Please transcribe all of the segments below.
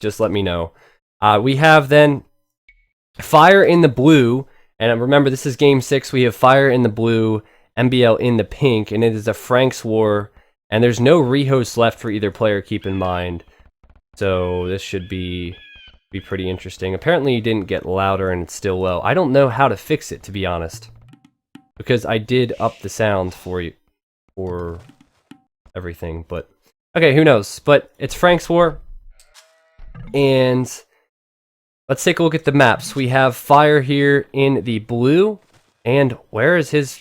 just let me know. We have then Fire in the blue, and remember this is game 6. We have Fire in the blue, MBL in the pink, and it is a Frank's War, and there's no rehost left for either player, keep in mind. So this should be pretty interesting. Apparently it didn't get louder and it's still low. I don't know how to fix it, to be honest, because I did up the sound for you, for everything, but okay, who knows. But it's Frank's War, and let's take a look at the maps. We have Fire here in the blue, and where's his,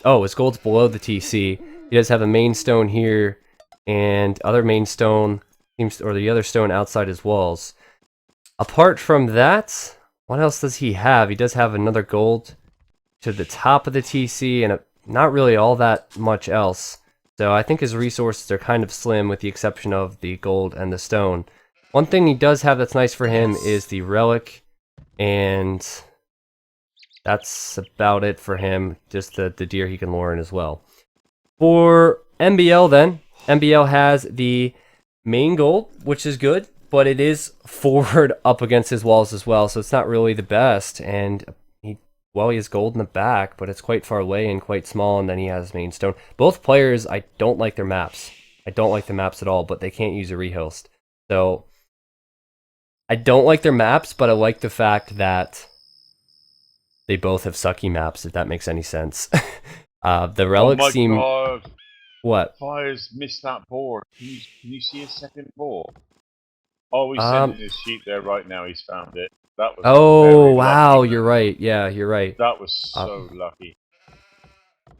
oh, his gold's below the TC. He does have a main stone here, and other main stone, or the other stone outside his walls. Apart from that, what else does he have? He does have another gold to the top of the TC, and not really all that much else. So I think his resources are kind of slim, with the exception of the gold and the stone. One thing he does have that's nice for him is the relic, and that's about it for him. Just the deer he can lure in as well. For MBL then, MBL has the main gold, which is good, but it is forward up against his walls as well, so it's not really the best. And he has gold in the back, but it's quite far away and quite small, and then he has main stone. Both players, I don't like their maps. I don't like the maps at all, but they can't use a rehost. So I don't like their maps, but I like the fact that they both have sucky maps, if that makes any sense. The relics seem... God. What? Fire's missed that board. Can you see a second board? Oh, he's sending his sheep there right now. He's found it. That was wow, lucky, you're right. Yeah, you're right. That was so lucky.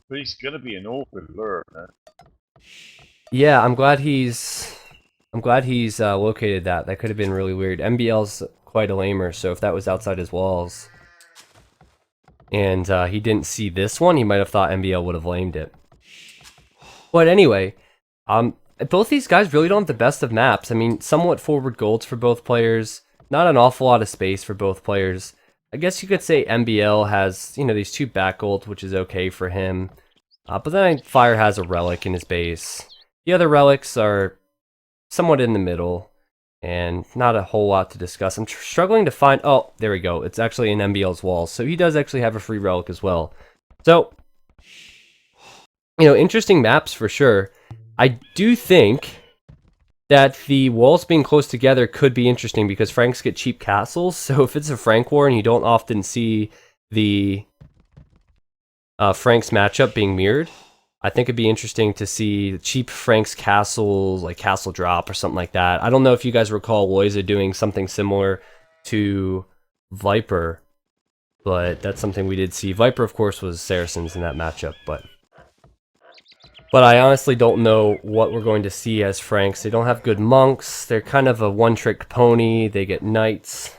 But he's gonna be an awkward lure, man. Yeah, I'm glad he's located that. That could have been really weird. MBL's quite a lamer, so if that was outside his walls and he didn't see this one, he might have thought MBL would have lamed it. But anyway, both these guys really don't have the best of maps. I mean, somewhat forward golds for both players. Not an awful lot of space for both players. I guess you could say MBL has, these 2 back golds, which is okay for him. But then Fire has a relic in his base. The other relics are somewhat in the middle, and not a whole lot to discuss. I'm struggling to find... Oh, there we go. It's actually in MBL's walls, so he does actually have a free relic as well. So, interesting maps for sure. I do think that the walls being close together could be interesting, because Franks get cheap castles, so if it's a Frank War and you don't often see the Franks matchup being mirrored, I think it'd be interesting to see cheap Franks castles, like Castle Drop or something like that. I don't know if you guys recall Loiza doing something similar to Viper, but that's something we did see. Viper, of course, was Saracens in that matchup, but I honestly don't know what we're going to see as Franks. They don't have good monks. They're kind of a one-trick pony. They get knights,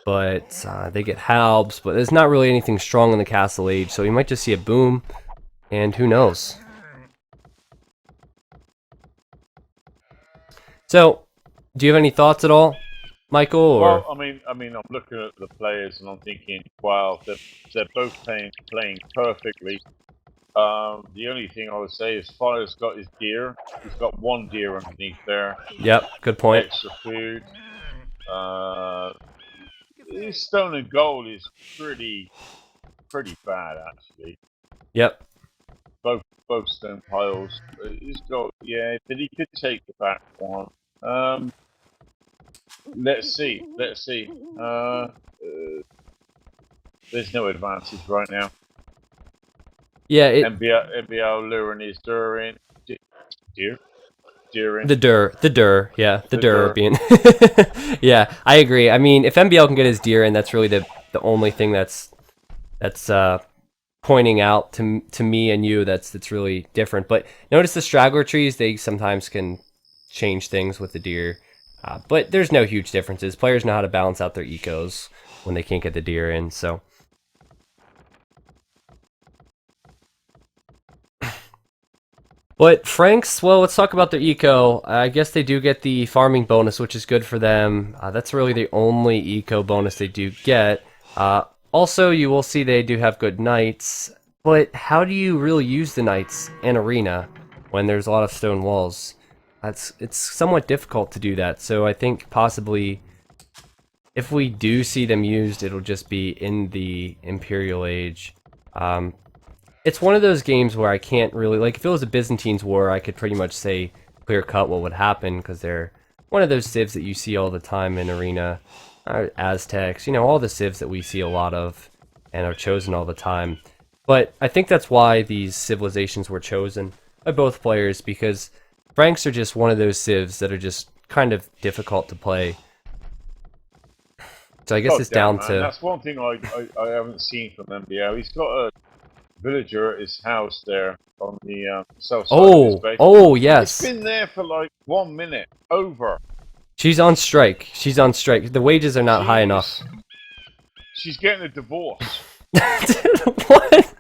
but they get halbs, but there's not really anything strong in the Castle Age, so we might just see a boom. And who knows? So, do you have any thoughts at all, Michael? Or? Well, I mean, I'm looking at the players and I'm thinking, wow, they're both playing perfectly. The only thing I would say is Fire's got his deer. He's got 1 deer underneath there. Yep, good point. Extra food. His stone and gold is pretty bad, actually. Yep. Both stone piles. He's got, yeah, but he could take the back one. Let's see. There's no advances right now. Yeah, MBL luring his deer in. Deer in. The dur, yeah, the dur being. Yeah, I agree. I mean, if MBL can get his deer in, that's really the only thing that's pointing out to me and you that's really different. But notice the straggler trees, they sometimes can change things with the deer, but there's no huge differences. Players know how to balance out their ecos when they can't get the deer in, so. But Franks, well, let's talk about their eco. I guess they do get the farming bonus, which is good for them. That's really the only eco bonus they do get. Also, you will see they do have good knights, but how do you really use the knights in arena when there's a lot of stone walls? it's somewhat difficult to do that. So I think possibly if we do see them used, it'll just be in the Imperial Age. It's one of those games where I can't really, like, if it was a Byzantine's War, I could pretty much say clear cut what would happen, because they're one of those civs that you see all the time in Arena. Aztecs, you know, all the civs that we see a lot of and are chosen all the time. But I think that's why these civilizations were chosen by both players, because Franks are just one of those civs that are just kind of difficult to play. So I guess it's down to... That's one thing I haven't seen from MBL. He's got a villager at his house there on the south side of his base. Oh, yes. It's been there for like 1 minute. Over. She's on strike. She's on strike. The wages are not high enough. She's getting a divorce. What?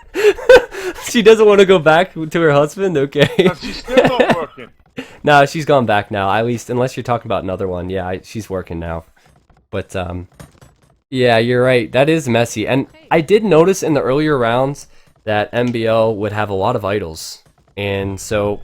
She doesn't want to go back to her husband? Okay. No, she's still not working. No, she's gone back now. At least, unless you're talking about another one. Yeah, she's working now. But, yeah, you're right. That is messy. And I did notice in the earlier rounds that MBL would have a lot of idols. And so,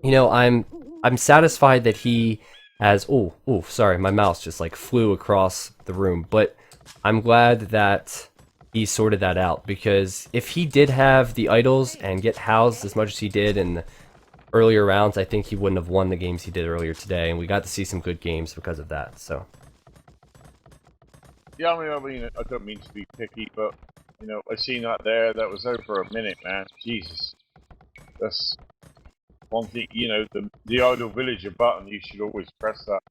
you know, I'm satisfied that he has... Oh, sorry, my mouse just, like, flew across the room. But I'm glad that he sorted that out, because if he did have the idols and get housed as much as he did in the earlier rounds, I think he wouldn't have won the games he did earlier today, and we got to see some good games because of that. So yeah, I mean, I don't mean to be picky, but you know, I seen that there. That was over a minute, man. Jesus, that's one thing. You know, the idle villager button. You should always press that.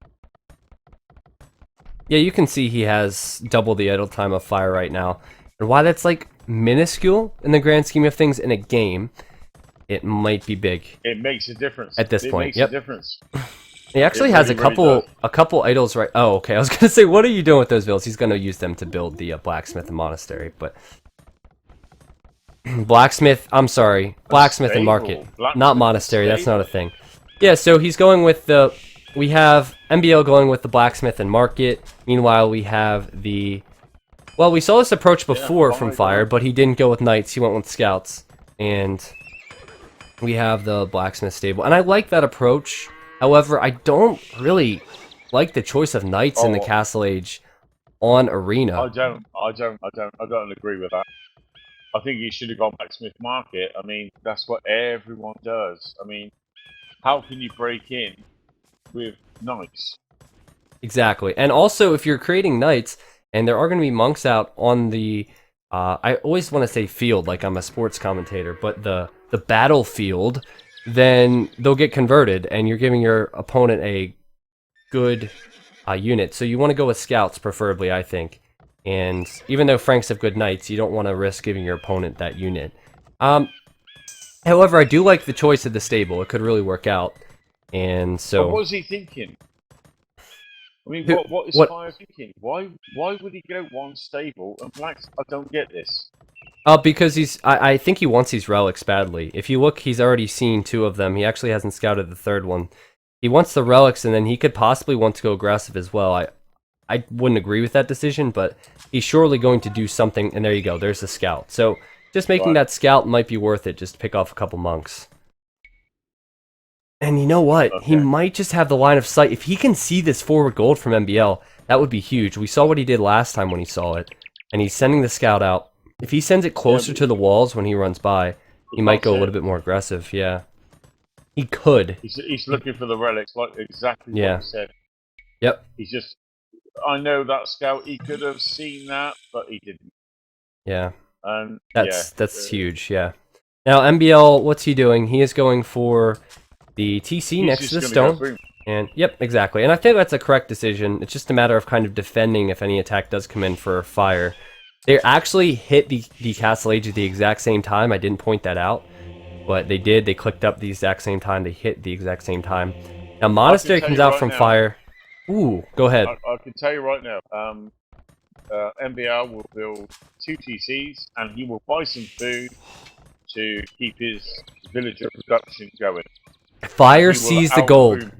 yeah, you can see he has double the idle time of fire right now. And why that's like minuscule in the grand scheme of things in a game, it might be big. It makes a difference at this point. Makes a difference. He actually has really a couple idols right. Oh, okay. I was gonna say, what are you doing with those builds? He's gonna use them to build the blacksmith and monastery, but blacksmith. I'm sorry, blacksmith and market, not monastery. That's not a thing. Yeah. So he's going with the. We have MBL going with the blacksmith and market. Meanwhile, we have the. Well, we saw this approach before from Fire, but he didn't go with knights. He went with scouts, and we have the blacksmith stable. And I like that approach. However, I don't really like the choice of knights in the Castle Age on Arena. I don't agree with that. I think he should have gone blacksmith market. I mean, that's what everyone does. I mean, how can you break in with knights? Exactly. And also, if you're creating knights, and there are going to be monks out on the, I always want to say field, like I'm a sports commentator, but the battlefield, then they'll get converted, and you're giving your opponent a good unit. So you want to go with scouts, preferably, I think. And even though Franks have good knights, you don't want to risk giving your opponent that unit. However, I do like the choice of the stable. It could really work out. And so... But what was he thinking? I mean, what is Fire thinking? Why would he go one stable and blacks? I don't get this. Because I think he wants these relics badly. If you look, he's already seen 2 of them. He actually hasn't scouted the 3rd one. He wants the relics, and then he could possibly want to go aggressive as well. I wouldn't agree with that decision, but he's surely going to do something. And there you go. There's the scout. So just making that scout might be worth it, just to pick off a couple monks. And you know what? Okay. He might just have the line of sight. If he can see this forward gold from MBL, that would be huge. We saw what he did last time when he saw it. And he's sending the scout out. If he sends it closer to the walls when he runs by, he might go a little bit more aggressive. Yeah. He could. He's looking for the relics, like exactly what he said. Yep. He's just... I know that scout, he could have seen that, but he didn't. Yeah. That's huge, yeah. Now, MBL, what's he doing? He is going for... the TC next to the stone, and yep, exactly. And I think that's a correct decision. It's just a matter of kind of defending if any attack does come in for fire. They actually hit the Castle Age at the exact same time. I didn't point that out, but they did. They clicked up the exact same time. They hit the exact same time. Now, Monastery comes out from fire. Ooh, go ahead. I can tell you right now, MBL will build 2 TCs, and he will buy some food to keep his villager production going. Fire sees the gold.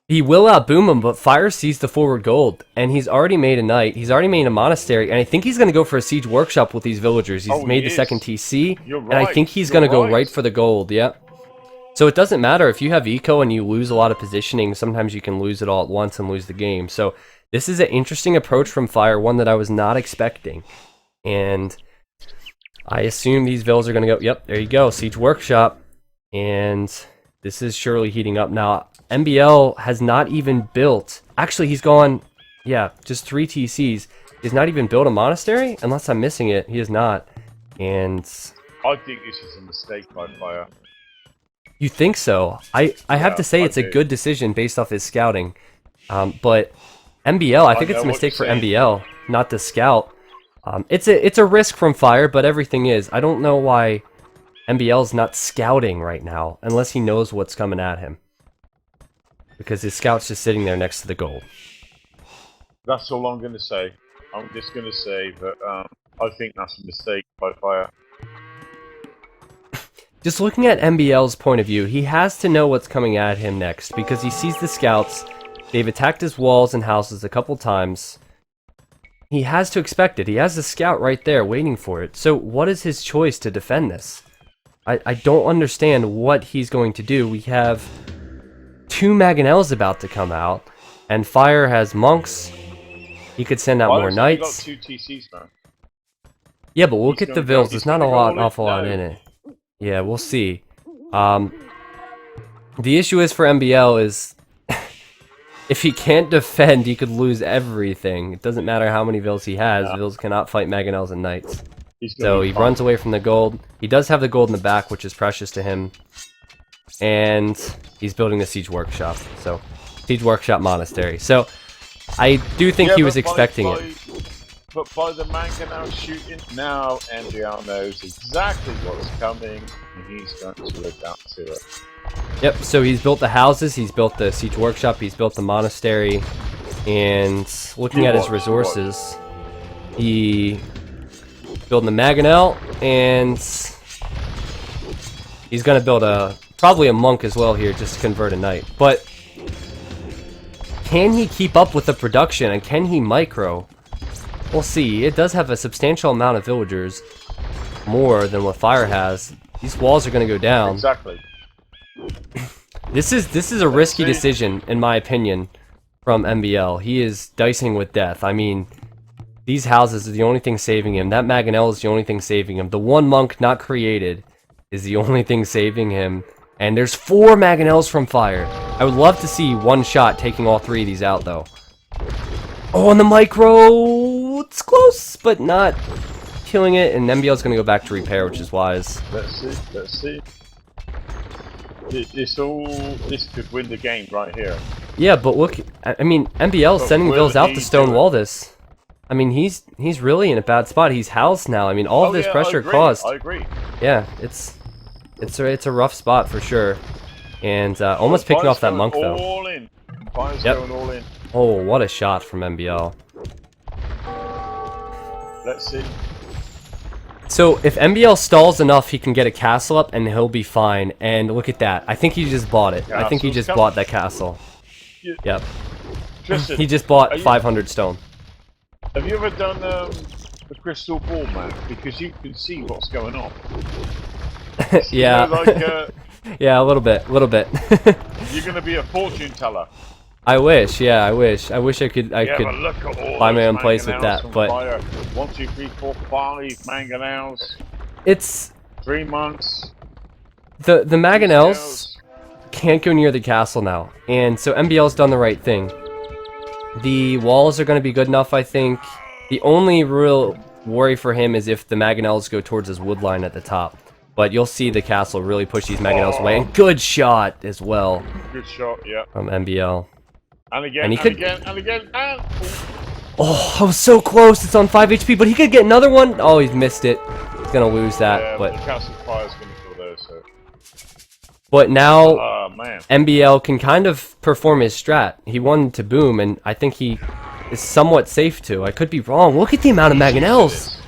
He will outboom him, but Fire sees the forward gold, and he's already made a knight. He's already made a monastery, and I think he's going to go for a siege workshop with these villagers. He's made the 2nd TC, and I think he's going to go right for the gold. Yep. So it doesn't matter if you have eco and you lose a lot of positioning, sometimes you can lose it all at once and lose the game. So this is an interesting approach from Fire, one that I was not expecting. And I assume these villas are going to go, yep, there you go, Siege Workshop. And this is surely heating up. Now, MBL has not even built, actually he's gone, yeah, just 3 TCs. He's not even built a monastery, unless I'm missing it. He is not. And I think this is a mistake by Fire. you think so? I have to say it's a good decision based off his scouting. But MBL, I think it's a mistake for MBL, not to scout. It's a risk from Fire, but everything is. I don't know why MBL's not scouting right now, unless he knows what's coming at him. Because his scout's just sitting there next to the gold. That's all I'm going to say. I'm just going to say that I think that's a mistake by Fire. Just looking at MBL's point of view, he has to know what's coming at him next, because he sees the scouts, they've attacked his walls and houses a couple times. He has to expect it. He has the scout right there waiting for it. So what is his choice to defend this? I don't understand what he's going to do. We have 2 Mangonels about to come out, and Fire has monks. He could send out more knights. Got 2 TCs, man. Yeah, but we'll get the vills. There's not an awful lot in it. Yeah, we'll see. The issue is for MBL is if he can't defend, he could lose everything. It doesn't matter how many vills he has. Yeah. Vills cannot fight Mangonels and knights. So he runs away from the gold. He does have the gold in the back, which is precious to him. And he's building the Siege Workshop. So, Siege Workshop Monastery. So, I do think he was expecting it. But by the Mangonel shooting, now MBL knows exactly what's coming, and he's going to adapt to it. Yep, so he's built the houses, he's built the Siege Workshop, he's built the monastery, and looking at his resources, he built the Mangonel, and he's going to build probably a monk as well here, just to convert a knight. But can he keep up with the production, and can he micro? We'll see. It does have a substantial amount of villagers, more than what Fire has. These walls are going to go down. Exactly. This is a risky decision, in my opinion, from MBL. He is dicing with death. I mean, these houses are the only thing saving him. That Mangonel is the only thing saving him. The one monk not created is the only thing saving him. And there's 4 Mangonels from Fire. I would love to see one shot taking all 3 of these out, though. Oh, and the micro! It's close, but not killing it. And MBL's going to go back to repair, which is wise. Let's see. Let's see. This could win the game right here. Yeah, but look, I mean, MBL's sending vills out to stonewall this. I mean, he's really in a bad spot. He's housed now. I mean, all of this pressure caused. I agree. Yeah, it's a rough spot for sure. And almost picking off that monk though. All in. Fire's going all in. Oh, what a shot from MBL. Let's see. So, if MBL stalls enough, he can get a castle up and he'll be fine. And look at that. I think he just bought it. I think he just bought that castle. Yep. Tristan, he just bought 500 stone. Have you ever done the crystal ball, man? Because you can see what's going on. Yeah. You know, like, yeah, a little bit. You're going to be a fortune teller. I wish, yeah, I wish I could buy my own place with that, but Fire. 1, 2, 3, 4, 5 Mangonels. It's 3 months. The Mangonels can't go near the castle now, and so MBL's done the right thing. The walls are going to be good enough, I think. The only real worry for him is if the Mangonels go towards his wood line at the top. But you'll see the castle really push these Mangonels away, and good shot as well. Good shot, yeah. From MBL. And again, and again. Oh, I was so close. It's on 5 HP, but he could get another one. Oh, he's missed it. He's gonna lose that. Yeah, but the castle fire's gonna kill those. So. But now, man. MBL can kind of perform his strat. He wanted to boom, and I think he is somewhat safe to. I could be wrong. Look at the amount of Mangonels.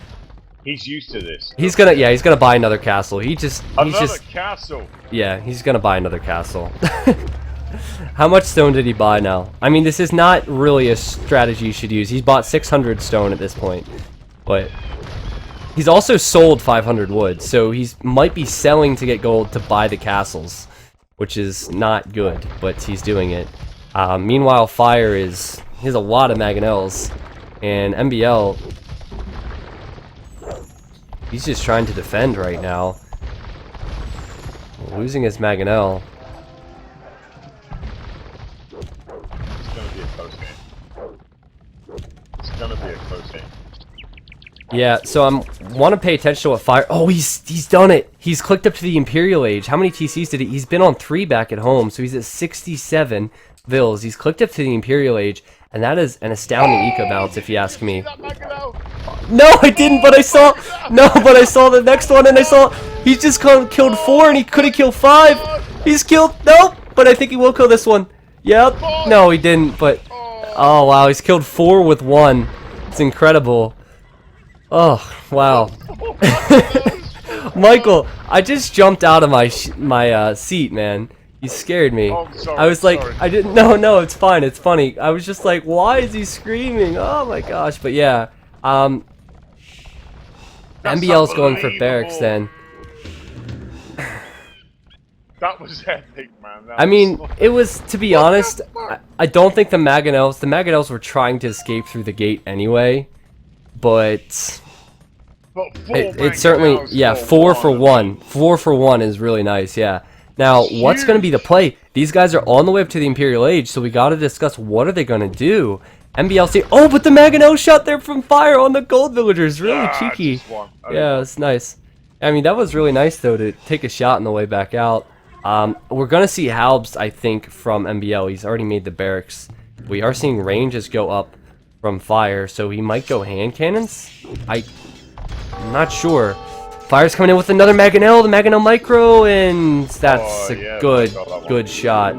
He's used to this. He's gonna buy another castle. Another castle. Yeah, he's gonna buy another castle. How much stone did he buy now? I mean, this is not really a strategy you should use. He's bought 600 stone at this point, but he's also sold 500 wood, so he might be selling to get gold to buy the castles. which is not good, but he's doing it. Meanwhile, Fire he has a lot of Mangonels, and MBL, he's just trying to defend right now. Losing his Mangonel. It's gonna be a close game. It's gonna be a close game. Yeah, so want to pay attention to what Fire. Oh, he's done it. He's clicked up to the Imperial Age. How many TCs did he? He's been on 3 back at home, so he's at 67 Vils. He's clicked up to the Imperial Age, and that is an astounding eco bounce, if you ask me. No, I didn't, but I saw. No, but I saw the next one, and I saw he just killed 4, and he could have killed 5. He's killed. Nope, but I think he will kill this one. Yep. No, he didn't. But oh wow, he's killed 4 with 1. It's incredible. Oh, wow. Michael, I just jumped out of my seat, man. You scared me. Oh, sorry, I was like, sorry. I didn't, no, it's fine, it's funny. I was just like, why is he screaming? Oh my gosh, but yeah. MBL's going for barracks then. That was epic, man. I mean, it was, to be honest, I don't think the Mangonels were trying to escape through the gate anyway. But it's certainly, yeah, 4 for 1. 4 for 1 is really nice, yeah. Now, what's going to be the play? These guys are on the way up to the Imperial Age, so we got to discuss what are they going to do. MBLC, oh, but the Mangonel shot there from Fire on the Gold Villagers, really cheeky. Yeah, it's nice. I mean, that was really nice, though, to take a shot on the way back out. We're going to see Halbs, I think, from MBL. He's already made the barracks. We are seeing ranges go up from Fire, so he might go hand cannons? I'm not sure. Fire's coming in with another Mangonel, the Mangonel Micro, and that's a good shot.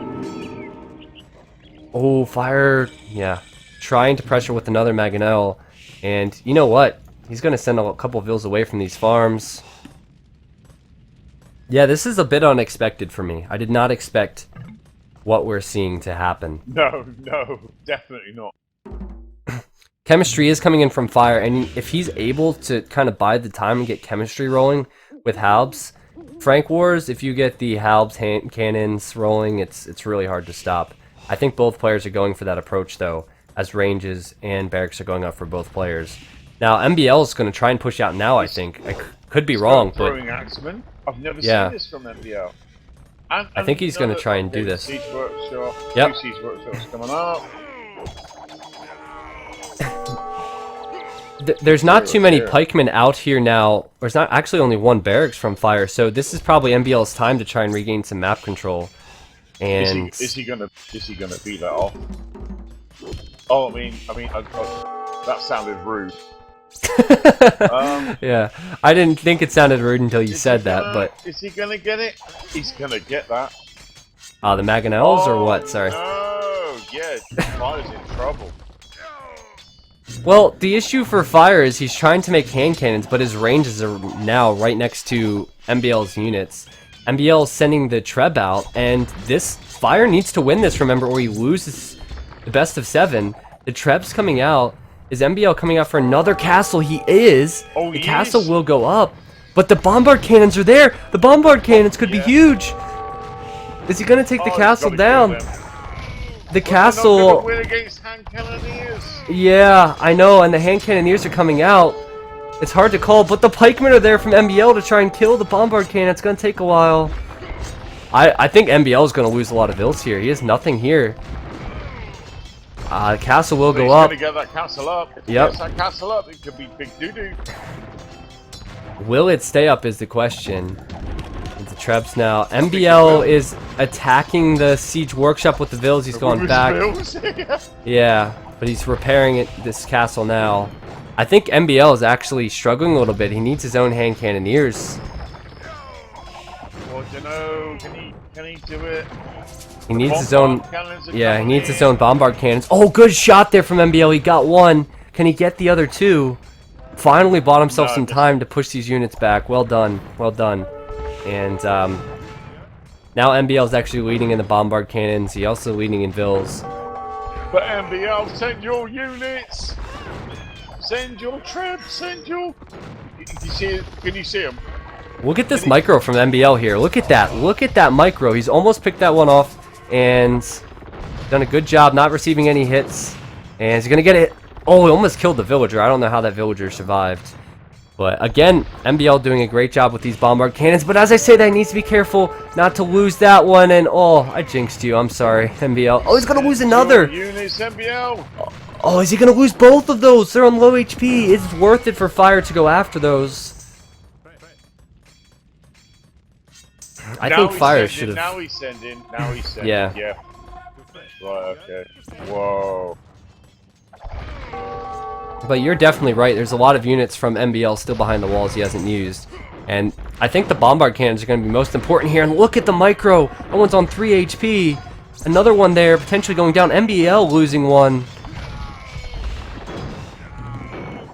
Oh, Fire, yeah, trying to pressure with another Mangonel, and you know what? He's going to send a couple of Vils away from these farms. Yeah, this is a bit unexpected for me. I did not expect what we're seeing to happen. No, definitely not. Chemistry is coming in from Fire, and if he's able to kind of bide the time and get chemistry rolling with Halbs, Frank Wars, if you get the Halbs hand cannons rolling, it's really hard to stop. I think both players are going for that approach, though, as ranges and barracks are going up for both players. Now, MBL is going to try and push out now, I think. I could be wrong, but... Axeman. I've never seen this from MBL. I think he's going to try and do this. Siege Workshop. Yep. Siege Workshops coming up. There's not too many pikemen out here now. There's not actually only 1 barracks from Fire, so this is probably MBL's time to try and regain some map control. And is he gonna beat that off? Oh, I mean, that sounded rude. Yeah, I didn't think it sounded rude until you said that, but is he gonna get it? He's gonna get that. The Mangonels or what? Sorry. No, yeah, Fire's in trouble. Well, the issue for Fire is he's trying to make hand cannons, but his ranges are now right next to MBL's units. MBL is sending the Treb out, and this Fire needs to win this, remember, or he loses the best of 7. The Treb's coming out. Is MBL coming out for another castle? He is. Oh, the castle will go up, but the bombard cannons are there. The bombard cannons could be huge. Is he going to take the castle down? The castle... Win against hand cannoneers. Yeah, I know, and the hand cannoneers are coming out. It's hard to call, but the pikemen are there from MBL to try and kill the bombard cannon. It's going to take a while. I think MBL is going to lose a lot of Vils here. He has nothing here. The castle will go up. He's going to get that castle up. If he Yep. gets that castle up, it could be big doo-doo. Will it stay up is the question. The Trebs now. MBL is attacking the siege workshop with the Vils. He's going back. Yeah, but he's repairing this castle now. I think MBL is actually struggling a little bit. He needs his own hand cannoneers. Well, you know, can he do it? He needs his own. Yeah, he needs his own bombard cannons. Oh, good shot there from MBL. He got 1. Can he get the other 2? Finally bought himself some time to push these units back. Well done. Well done. And now MBL is actually leading in the bombard cannons. He also leading in Vils. But MBL, send your units. Send your troops. Send your. Can you see him? Look at this micro from MBL here. Look at that. Look at that micro. He's almost picked that one off and done a good job not receiving any hits. And he's going to get it. Oh, he almost killed the villager. I don't know how that villager survived. But again, MBL doing a great job with these bombard cannons. But as I say, that needs to be careful not to lose that one. And oh, I jinxed you. I'm sorry, MBL. Oh, he's going to lose another. Units, MBL. Oh, is he going to lose both of those? They're on low HP. It's worth it for Fire to go after those. I think Fire should have. Now he's sending. Now he's sending. Yeah. Yeah. Right. Okay. Whoa. But you're definitely right. There's a lot of units from MBL still behind the walls he hasn't used. And I think the bombard cannons are going to be most important here. And look at the micro. That one's on 3 HP. Another one there, potentially going down. MBL losing one.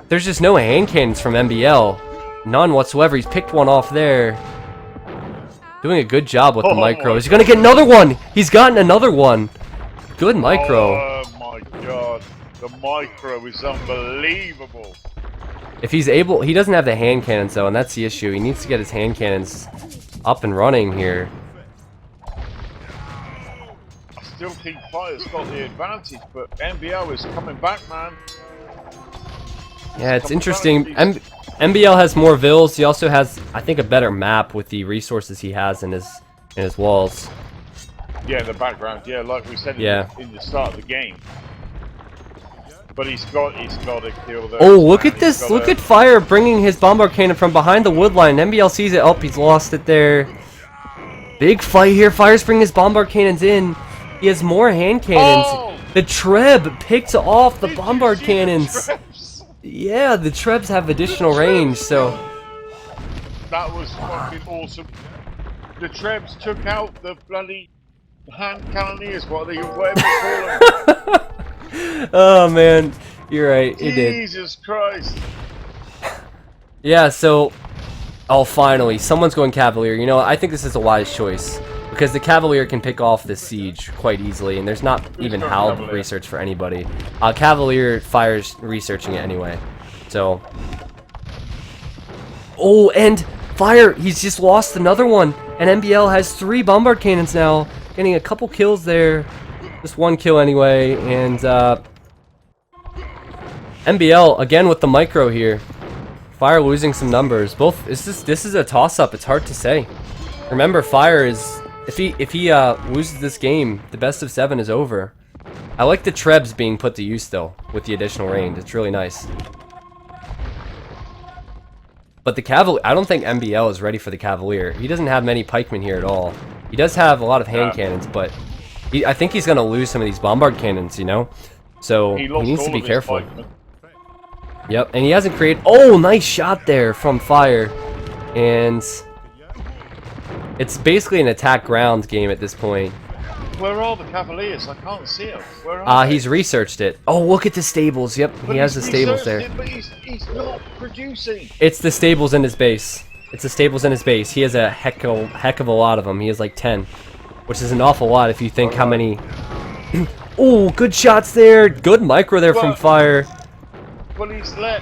There's just no hand cannons from MBL. None whatsoever. He's picked one off there. Doing a good job with the micro. Is he going to get another one? He's gotten another one. Good micro. Oh my god. The micro is unbelievable. If he's able, he doesn't have the hand cannons though, and that's the issue. He needs to get his hand cannons up and running here. I still think Fire's got the advantage, but MBL is coming back, man. Yeah, it's interesting. MBL has more vills. He also has, I think, a better map with the resources he has in his walls. Yeah, in the background. Yeah, like we said in the start of the game. But he's got to kill those. Oh, look at this! Look at Fire bringing his bombard cannon from behind the wood line. MBL sees it. Oh, he's lost it there. Big fight here. Fire's bringing his bombard cannons in. He has more hand cannons. Oh! The Treb picks off the bombard cannons. Yeah, the Trebs have additional range, so... That was fucking awesome. The Trebs took out the bloody hand cannoneers, whatever you call them. Oh, man. You're right, it did. Jesus Christ. Yeah, so... Oh, finally. Someone's going Cavalier. You know, I think this is a wise choice. Because the Cavalier can pick off this siege quite easily, and there's not even HAL research for anybody. Cavalier Fire's researching it anyway. So... Oh, and Fire, he's just lost another one. And MBL has 3 bombard cannons now. Getting a couple kills there. Just 1 kill anyway, and MBL, again with the micro here. Fire losing some numbers. Both, this is a toss-up, it's hard to say. Remember, Fire is... If he loses this game, the best of 7 is over. I like the Trebs being put to use though, with the additional range. It's really nice. But the Cavalier, I don't think MBL is ready for the Cavalier. He doesn't have many pikemen here at all. He does have a lot of hand cannons, but I think he's gonna lose some of these bombard cannons, you know. So he needs to be careful. Yep, and he hasn't created. Oh, nice shot there from Fire, and. It's basically an attack ground game at this point. Where are the Cavaliers? I can't see them. Where are they? He's researched it. Oh, look at the stables. Yep, he has the stables there. It, but he's not producing. It's the stables in his base. It's the stables in his base. He has a heck of a lot of them. He has like 10, which is an awful lot if you think how many. Oh, good shots there. Good micro there from Fire. Well, he's let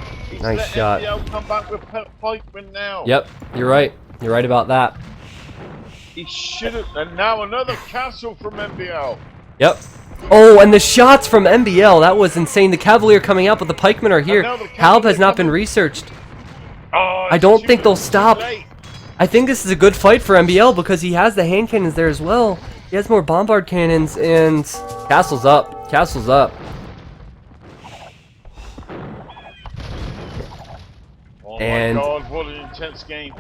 shot. MBL come back with pikemen now. Yep, you're right. You're right about that. He should have, and now another castle from MBL. Yep. Oh, and the shots from MBL, that was insane. The Cavalier coming out, but the pikemen are here. Halb has not been researched. Oh, I don't think they'll stop. I think this is a good fight for MBL because he has the hand cannons there as well. He has more bombard cannons, and castle's up. Castle's up. Oh my god, what an intense game.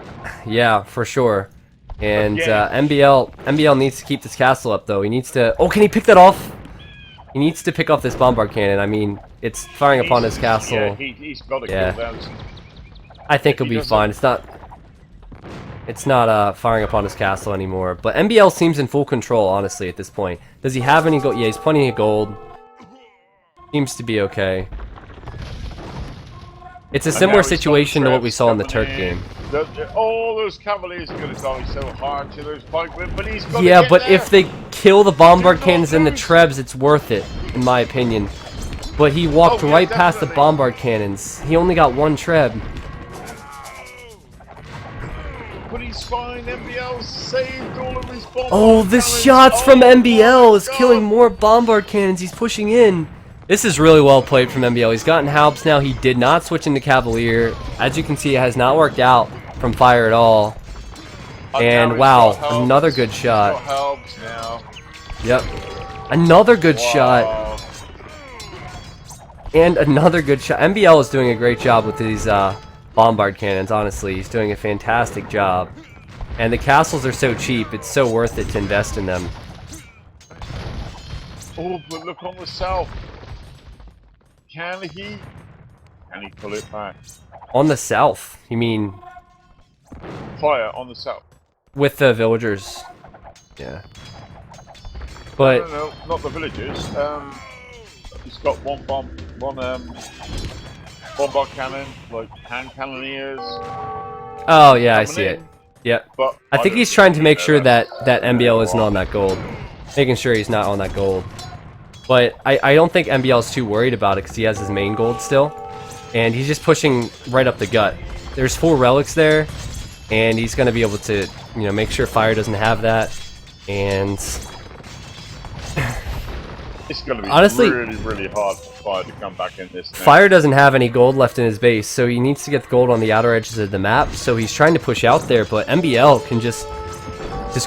Yeah, for sure. And MBL needs to keep this castle up though. He needs to. Oh, can he pick that off? He needs to pick off this bombard cannon. I mean, it's firing upon his castle. Yeah, he's got to kill them. I think he'll be fine. It's not firing upon his castle anymore. But MBL seems in full control, honestly, at this point. Does he have any gold? Yeah, he's plenty of gold. Seems to be okay. It's a similar situation to what we saw in the Turk game. All those Cavaliers are going to die so hard to those pikemen, but he's got to Yeah, get but there. if they kill the bombard cannons and the Trebs, it's worth it, in my opinion. But he walked right past the bombard cannons. He only got 1 Treb. But fine. MBL saved all of his bombard Oh, the cannons. shots from Oh MBL my is killing God. more bombard cannons. He's pushing in. This is really well played from MBL. He's gotten Halbs now. He did not switch into Cavalier. As you can see, it has not worked out from Fire at all. And now wow, he's got Helms. another good shot. He's got Helms now. Yep. Another good shot. Wow. And another good shot. MBL is doing a great job with these bombard cannons, honestly. He's doing a fantastic job. And the castles are so cheap, it's so worth it to invest in them. Oh, but look on the south. Can he pull it back? On the south, you mean Fire on the south. with the villagers? Yeah. But No, not the villagers. He's got one bombard cannon, like hand cannoneers. oh yeah, I see it. Yep. But I think he's trying to make sure that MBL isn't on that gold. Making sure he's not on that gold. But I don't think MBL is too worried about it because he has his main gold still. And he's just pushing right up the gut. There's 4 relics there. And he's going to be able to, you know, make sure Fire doesn't have that. And it's going to be honestly, really, really hard for Fire to come back in this. Fire doesn't have any gold left in his base, so he needs to get the gold on the outer edges of the map. So he's trying to push out there, but MBL can just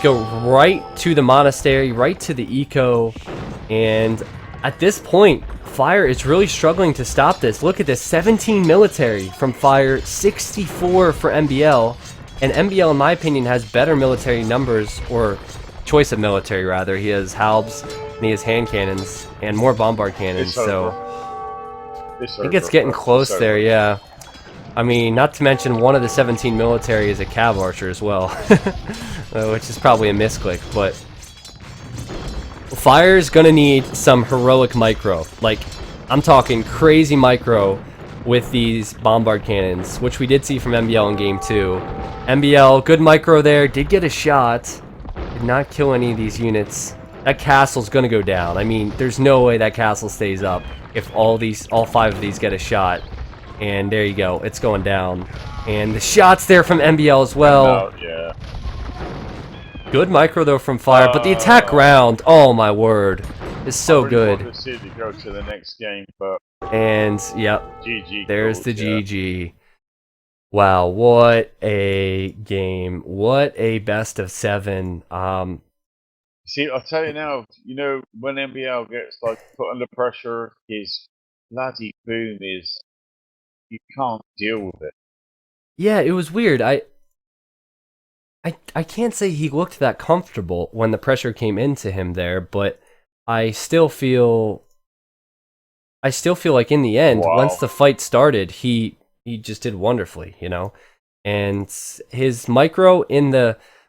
go right to the monastery, right to the eco. And at this point, Fire is really struggling to stop this. Look at this, 17 military from Fire, 64 for MBL. And MBL, in my opinion, has better military numbers, or choice of military, rather. He has halbs, and he has hand cannons, and more bombard cannons, so I think it's getting close there, yeah. I mean, not to mention one of the 17 military is a cav archer as well, which is probably a misclick, but Fire's gonna need some heroic micro. Like, I'm talking crazy micro with these bombard cannons, which we did see from MBL in game 2. MBL, good micro there, did get a shot, did not kill any of these units. That castle's gonna go down. I mean, there's no way that castle stays up if all 5 of these get a shot. And there you go, it's going down. And the shots there from MBL as well. Yeah. Good micro though from Fire, but the attack round, oh my word, is so good. To see to go to the next game, but and yep, GG. There's the GG. Wow, what a game! What a best of 7. See, I'll tell you now. You know, when MBL gets like put under pressure, his bloody boom is you can't deal with it. Yeah, it was weird. I can't say he looked that comfortable when the pressure came into him there, but I still feel like in the end, once the fight started, he just did wonderfully, you know. And his micro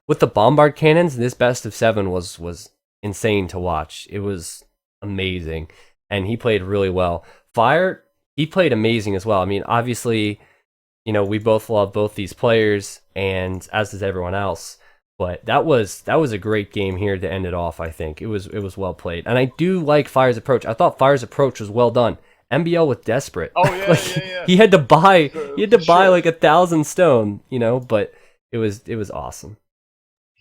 with the bombard cannons, this best of 7 was insane to watch. It was amazing, and he played really well. Fire, he played amazing as well. I mean, obviously, you know, we both love both these players, and as does everyone else. But that was a great game here to end it off. I think it was well played, and I do like Fire's approach. I thought Fire's approach was well done. MBL was desperate. Oh yeah, like, yeah. He had to buy like 1,000 stone, you know. But it was awesome.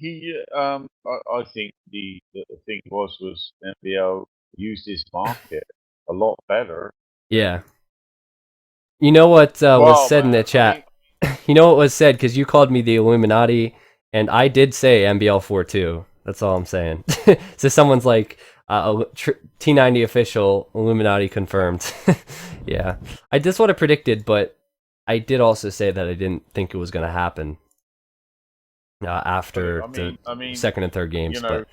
I think the thing was MBL used his market a lot better. Yeah. You know what was said in the chat? You know what was said, because you called me the Illuminati, and I did say MBL4 too. That's all I'm saying. So someone's like, T90 official, Illuminati confirmed. Yeah. That's what I predicted, but I did also say that I didn't think it was going to happen after the second and third games. You know, but